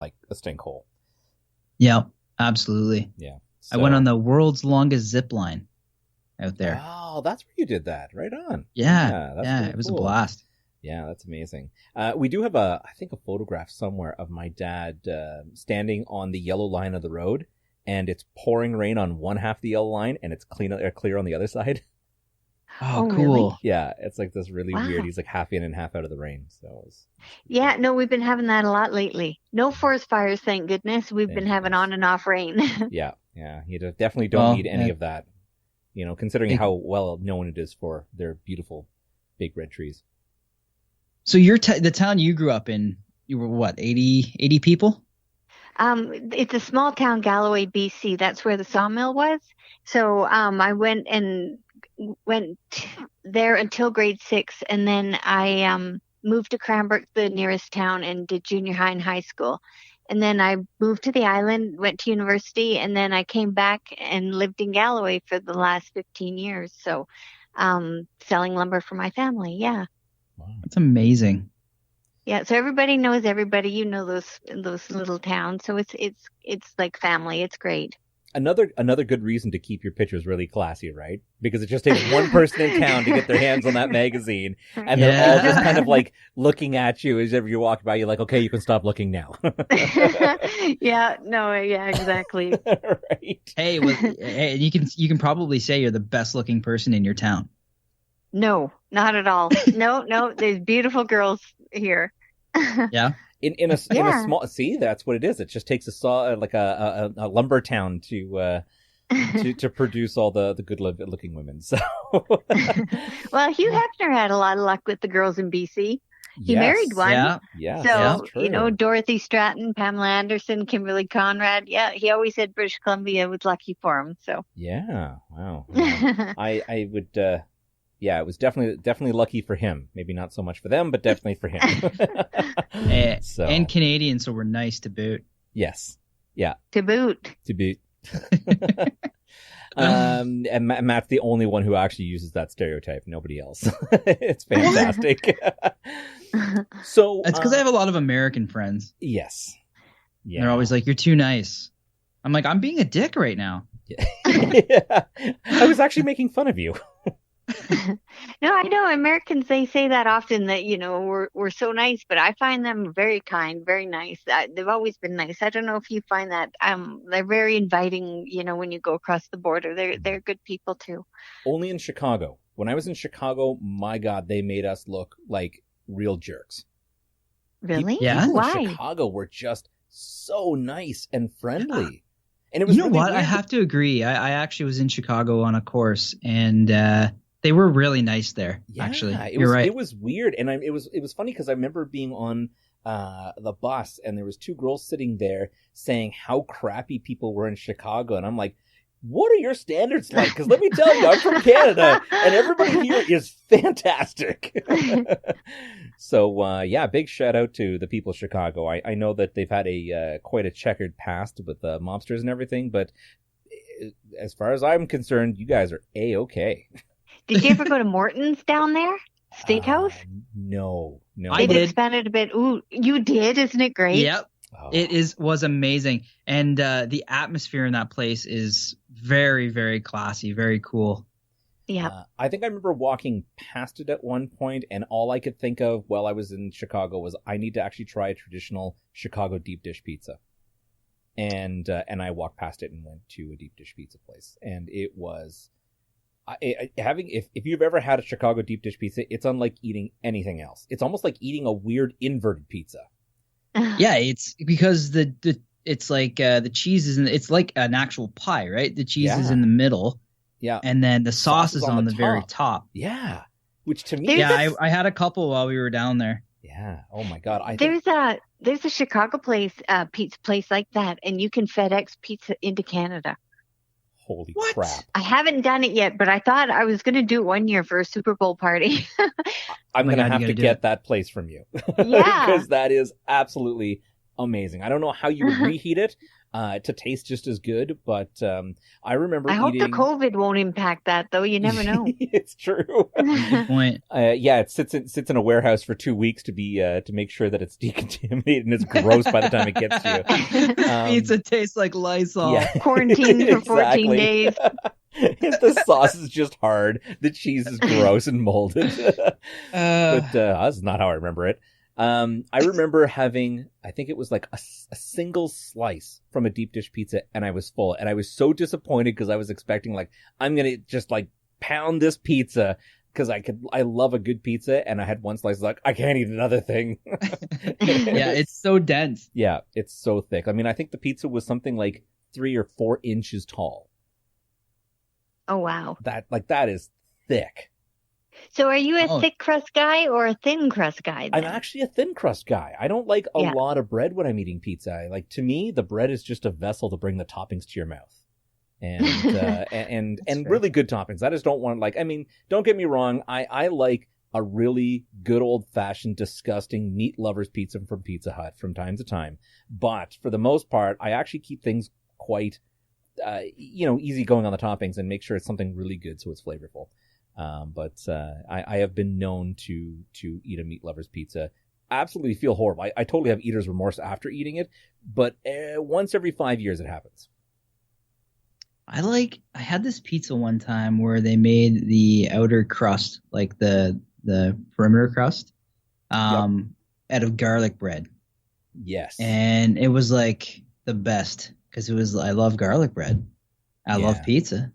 like a stink hole. Yeah, absolutely. Yeah. I went on the world's longest zip line out there. Oh, that's where you did that. Right on. Yeah, that's really it was cool. a blast. Yeah, that's amazing. We do have I think a photograph somewhere of my dad standing on the yellow line of the road, and it's pouring rain on one half of the yellow line, and it's clear on the other side. Oh, cool. Really? Yeah, it's like this really Wow. weird. He's like half in and half out of the rain. So Yeah, no, we've been having that a lot lately. No forest fires, thank goodness. We've been having on and off rain. yeah, you definitely don't need any of that. You know, considering how well known it is for their beautiful big red trees. So the town you grew up in, you were what, 80 people? It's a small town, Galloway, BC. That's where the sawmill was. So I went there until grade 6, and then I moved to Cranbrook, the nearest town, and did junior high and high school. And then I moved to the island, went to university, and then I came back and lived in Galloway for the last 15 years. So selling lumber for my family, yeah. Wow. That's amazing. Yeah, so everybody knows everybody. You know those little towns, so it's like family. It's great. Another good reason to keep your pictures really classy, right? Because it just takes one person in town to get their hands on that magazine, and they're all just kind of like looking at you as if you're walking by. You're like, okay, you can stop looking now. Yeah, exactly. Right. Hey, you can probably say you're the best looking person in your town. No, not at all. No, there's beautiful girls here. Yeah. In a small, see, that's what it is. It just takes a lumber town to produce all the good looking women. So, well, Hugh Hefner had a lot of luck with the girls in BC. He married one. Yeah. So, Dorothy Stratton, Pamela Anderson, Kimberly Conrad. Yeah, he always said British Columbia was lucky for him. So. Yeah. Wow. I would. Yeah, it was definitely lucky for him. Maybe not so much for them, but definitely for him. And Canadian, so we're nice to boot. Yes. Yeah. To boot. And Matt's the only one who actually uses that stereotype. Nobody else. It's fantastic. So it's because I have a lot of American friends. Yes. Yeah. And they're always like, "You're too nice." I'm like, "I'm being a dick right now." Yeah. I was actually making fun of you. No, I know Americans, they say that often, that, you know, we're so nice, but I find them very kind, very nice. They've always been nice. I don't know if you find that. They're very inviting, you know, when you go across the border. They're good people too. Only in Chicago. When I was in Chicago, my God, they made us look like real jerks. Really? Yeah. People Why? in Chicago were just so nice and friendly. And it was, you know really what? weird. I have to agree. I actually was in Chicago on a course, and they were really nice there. Yeah, actually, you're right. It was weird, and it was funny because I remember being on the bus, and there was two girls sitting there saying how crappy people were in Chicago, and I'm like, what are your standards like? Because let me tell you, I'm from Canada, and everybody here is fantastic. So, big shout out to the people of Chicago. I know that they've had quite a checkered past with mobsters and everything, but as far as I'm concerned, you guys are A-okay. Did you ever go to Morton's down there? Steakhouse? No. They've expanded a bit. Ooh, you did? Isn't it great? Yep. Oh. It was amazing. And the atmosphere in that place is very, very classy, very cool. Yeah. I think I remember walking past it at one point, and all I could think of while I was in Chicago was I need to actually try a traditional Chicago deep dish pizza. And I walked past it and went to a deep dish pizza place, and it was if you've ever had a Chicago deep dish pizza, it's unlike eating anything else. It's almost like eating a weird inverted pizza. Yeah, it's because it's like the cheese is it's like an actual pie, right? The cheese is in the middle. Yeah. And then the sauce is on the very top. Yeah. Which to me, I had a couple while we were down there. Yeah. Oh my God. There's a Chicago pizza place like that, and you can FedEx pizza into Canada. Holy crap. I haven't done it yet, but I thought I was going to do it one year for a Super Bowl party. I'm going to have to get that place from you. Yeah. Because that is absolutely amazing. I don't know how you would reheat it to taste just as good, but I remember I hope eating... the COVID won't impact that, though. You never know. It's true. Good point. It sits in a warehouse for 2 weeks to make sure that it's decontaminated and it's gross by the time it gets to you. Pizza tastes like Lysol. Yeah. Quarantine for 14 Exactly. days. The sauce is just hard. The cheese is gross and molded. But that's not how I remember it. I remember having, I think it was like a single slice from a deep dish pizza, and I was full. And I was so disappointed because I was expecting, like, I'm going to just like pound this pizza because I love a good pizza. And I had one slice, like, I can't eat another thing. Yeah, it's so dense. Yeah, it's so thick. I mean, I think the pizza was something like 3 or 4 inches tall. Oh, wow. That is thick. So are you a thick crust guy or a thin crust guy then? I'm actually a thin crust guy. I don't like a lot of bread when I'm eating pizza. To me, the bread is just a vessel to bring the toppings to your mouth. And really good toppings. I just don't want, like, I mean, don't get me wrong. I like a really good old fashioned, disgusting meat lovers pizza from Pizza Hut from time to time. But for the most part, I actually keep things quite, easy going on the toppings and make sure it's something really good so it's flavorful. But I have been known to eat a meat lover's pizza. Absolutely feel horrible. I totally have eater's remorse after eating it, but once every 5 years it happens. I had this pizza one time where they made the outer crust, like the perimeter crust, out of garlic bread. Yes. And it was like the best because I love garlic bread. I love pizza.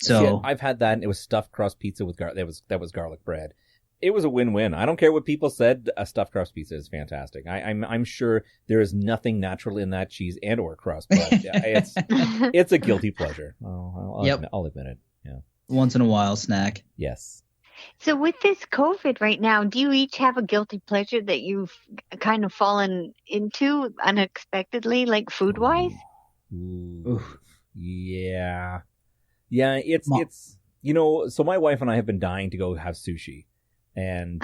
So yeah, I've had that, and it was stuffed crust pizza with garlic. That was garlic bread. It was a win-win. I don't care what people said. A stuffed crust pizza is fantastic. I'm sure there is nothing natural in that cheese and or crust, but it's a guilty pleasure. I'll admit it. Yeah. Once in a while snack. Yes. So with this COVID right now, do you each have a guilty pleasure that you've kind of fallen into unexpectedly, like food-wise? Ooh. Yeah. Yeah, it's so my wife and I have been dying to go have sushi, and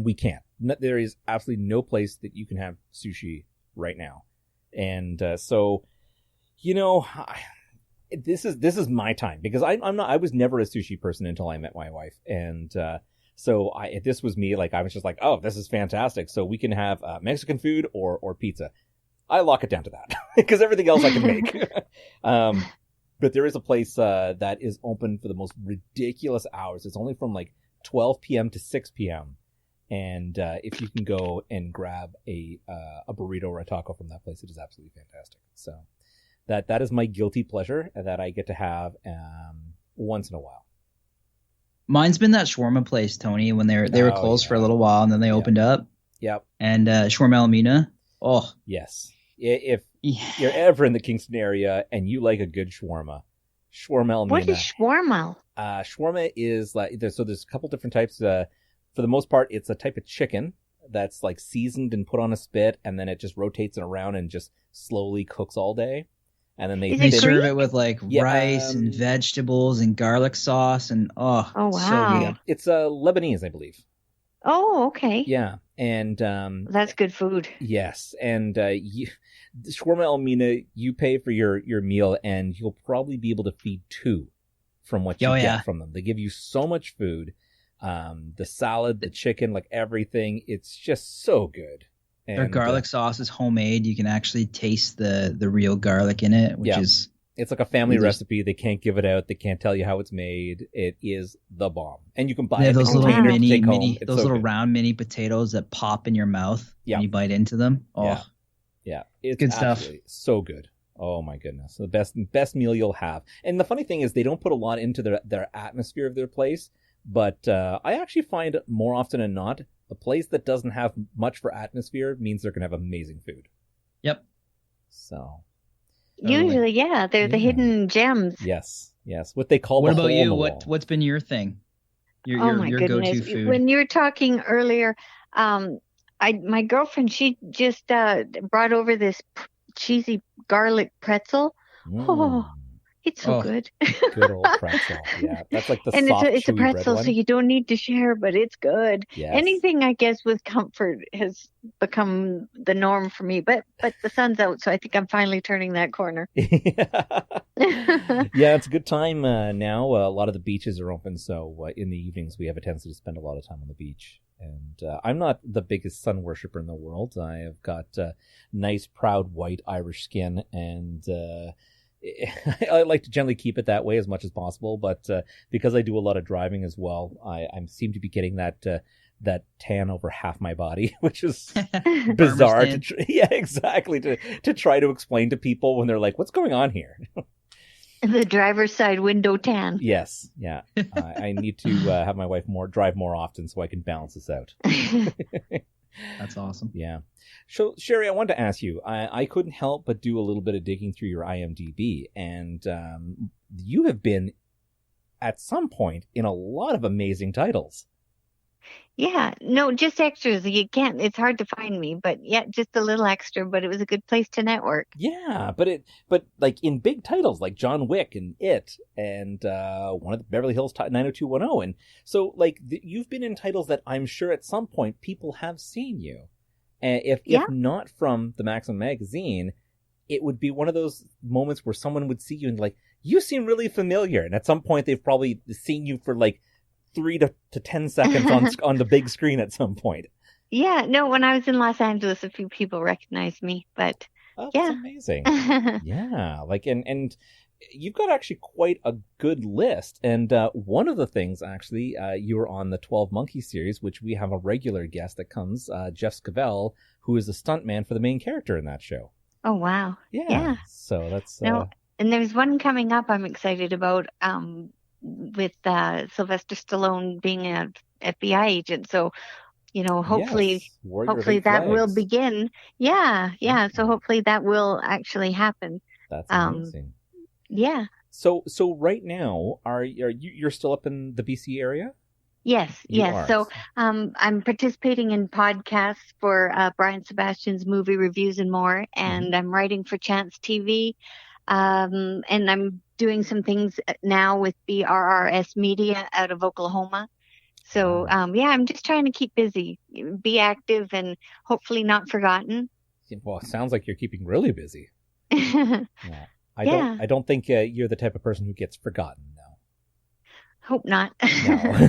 we can't. There is absolutely no place that you can have sushi right now, and so this is my time because I was never a sushi person until I met my wife, and so this was me. Like I was just like, oh, this is fantastic. So we can have Mexican food or pizza. I lock it down to that because everything else I can make. But there is a place that is open for the most ridiculous hours. It's only from like 12 p.m. to 6 p.m. And if you can go and grab a burrito or a taco from that place, it is absolutely fantastic. So that is my guilty pleasure that I get to have once in a while. Mine's been that shawarma place, Tony, when they were closed for a little while and then they opened up. Yep. And shawarma Elmina. Oh. Yes. If you're ever in the Kingston area and you like a good shawarma Elmina. What is shawarma? Shawarma is there's a couple different types. For the most part, it's a type of chicken that's like seasoned and put on a spit, and then it just rotates it around and just slowly cooks all day. And then they serve it with like rice and vegetables and garlic sauce and wow, so good. It's Lebanese, I believe. Oh, okay. Yeah, and that's good food. Yes, and shawarma Elmina, you pay for your meal, and you'll probably be able to feed 2 from what you get from them. They give you so much food, the salad, the chicken, like everything. It's just so good. And their garlic sauce is homemade. You can actually taste the real garlic in it, which is. It's like a family recipe. They can't give it out. They can't tell you how it's made. It is the bomb. And you can buy those little little good. round mini potatoes that pop in your mouth when you bite into them. Oh, yeah. It's good stuff. So good. Oh my goodness. The best meal you'll have. And the funny thing is they don't put a lot into their atmosphere of their place. But I actually find more often than not, a place that doesn't have much for atmosphere means they're going to have amazing food. Yep. So... Usually, they're the hidden gems. Yes. What they call. What about you? What's been your thing? Your go-to food. When you were talking earlier, my girlfriend, she just brought over this cheesy garlic pretzel. Oh, It's so Oh. good. Good old pretzel. Yeah, that's like the And soft, it's a chewy bread pretzel, one. so you don't need to share, but it's good. Yes. Anything, I guess, with comfort has become the norm for me. But the sun's out, so I think I'm finally turning that corner. Yeah, it's a good time now. A lot of the beaches are open, so in the evenings we have a tendency to spend a lot of time on the beach. And I'm not the biggest sun worshiper in the world. I have got nice, proud, white Irish skin, and I like to generally keep it that way as much as possible. But because I do a lot of driving as well, I seem to be getting that tan over half my body, which is bizarre. Yeah, exactly. To try to explain to people when they're like, "What's going on here?" The driver's side window tan. Yes, yeah. I need to have my wife drive more often so I can balance this out. That's awesome. Yeah. So, Sherry, I wanted to ask you, I couldn't help but do a little bit of digging through your IMDb, and you have been, at some point, in a lot of amazing titles. Yeah, no, just extras. You can't. It's hard to find me, but yeah, just a little extra. But it was a good place to network. Yeah, but like in big titles like John Wick and It, and one of the Beverly Hills 90210, and so like you've been in titles that I'm sure at some point people have seen you, and if not from the Maxim magazine, it would be one of those moments where someone would see you and like, you seem really familiar, and at some point they've probably seen you for like 3 to 10 seconds on the big screen at some point. Yeah, no, when I was in Los Angeles, a few people recognized me, but that's yeah. amazing. Yeah, like, and you've got actually quite a good list. And one of the things, actually, you were on the 12 Monkeys series, which we have a regular guest that comes, Jeff Scavell, who is the stuntman for the main character in that show. Oh, wow. Yeah. So that's... No, and there's one coming up I'm excited about, with Sylvester Stallone being an FBI agent. So, hopefully that will begin. Yeah. So hopefully that will actually happen. That's amazing. Yeah. So right now, you're still up in the BC area? Yes. So I'm participating in podcasts for Brian Sebastian's movie reviews and more, and I'm writing for Chance TV. And I'm doing some things now with BRRS Media out of Oklahoma. So, I'm just trying to keep busy, be active, and hopefully not forgotten. Well, it sounds like you're keeping really busy. Yeah. I don't think you're the type of person who gets forgotten, no. Hope not. No.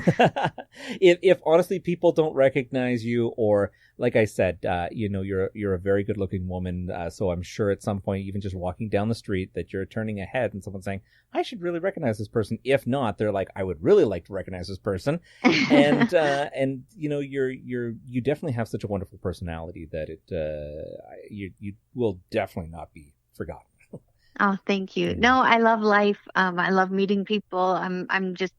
If honestly people don't recognize you, or like I said, you're a very good looking woman. So I'm sure at some point, even just walking down the street, that you're turning ahead and someone's saying, I should really recognize this person. If not, they're like, I would really like to recognize this person. And you definitely have such a wonderful personality that you will definitely not be forgotten. Oh, thank you. No, I love life. I love meeting people. I'm just,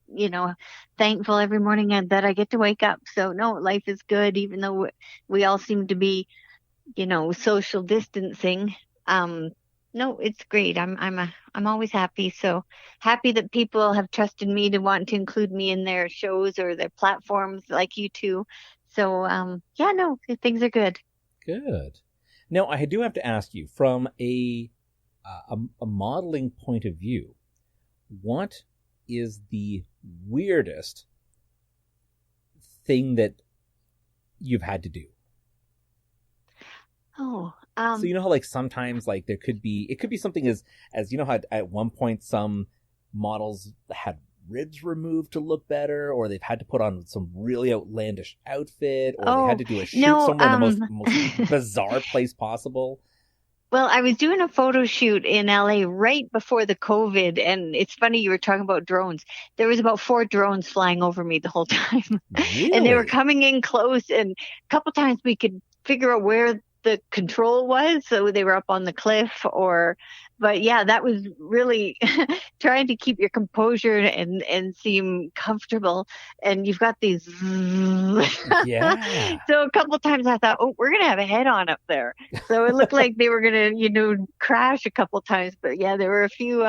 thankful every morning that I get to wake up. So no, life is good, even though we all seem to be, social distancing. No, it's great. I'm always happy. So happy that people have trusted me to want to include me in their shows or their platforms like you two. So, things are good. Good. Now, I do have to ask you, from a modeling point of view, what is the weirdest thing that you've had to do? So how like sometimes like it could be something as how at one point some models had ribs removed to look better, or they've had to put on some really outlandish outfit, or they had to do a shoot somewhere in the most bizarre place possible. Well, I was doing a photo shoot in LA right before the COVID, and it's funny you were talking about drones. There was about 4 drones flying over me the whole time. Really? And they were coming in close, and a couple times we could figure out where the control was, so they were up on the cliff, but yeah, that was really trying to keep your composure and seem comfortable, and you've got these yeah. So a couple times I thought, we're gonna have a head-on up there, so it looked like they were gonna crash a couple times, but yeah, there were a few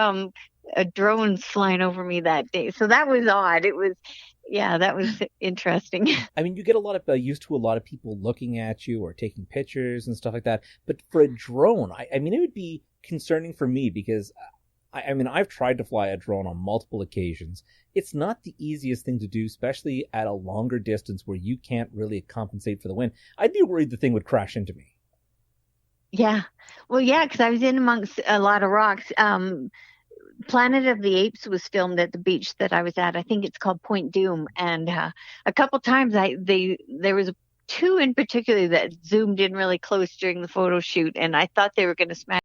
drones flying over me that day, so that was odd. That was interesting. I mean, you get a lot of used to a lot of people looking at you or taking pictures and stuff like that. But for a drone, I mean, it would be concerning for me because I mean, I've tried to fly a drone on multiple occasions. It's not the easiest thing to do, especially at a longer distance where you can't really compensate for the wind. I'd be worried the thing would crash into me. Yeah. Well, yeah, because I was in amongst a lot of rocks. Planet of the Apes was filmed at the beach that I was at. I think it's called Point Doom. And a couple times there was two in particular that zoomed in really close during the photo shoot, and I thought they were going to smash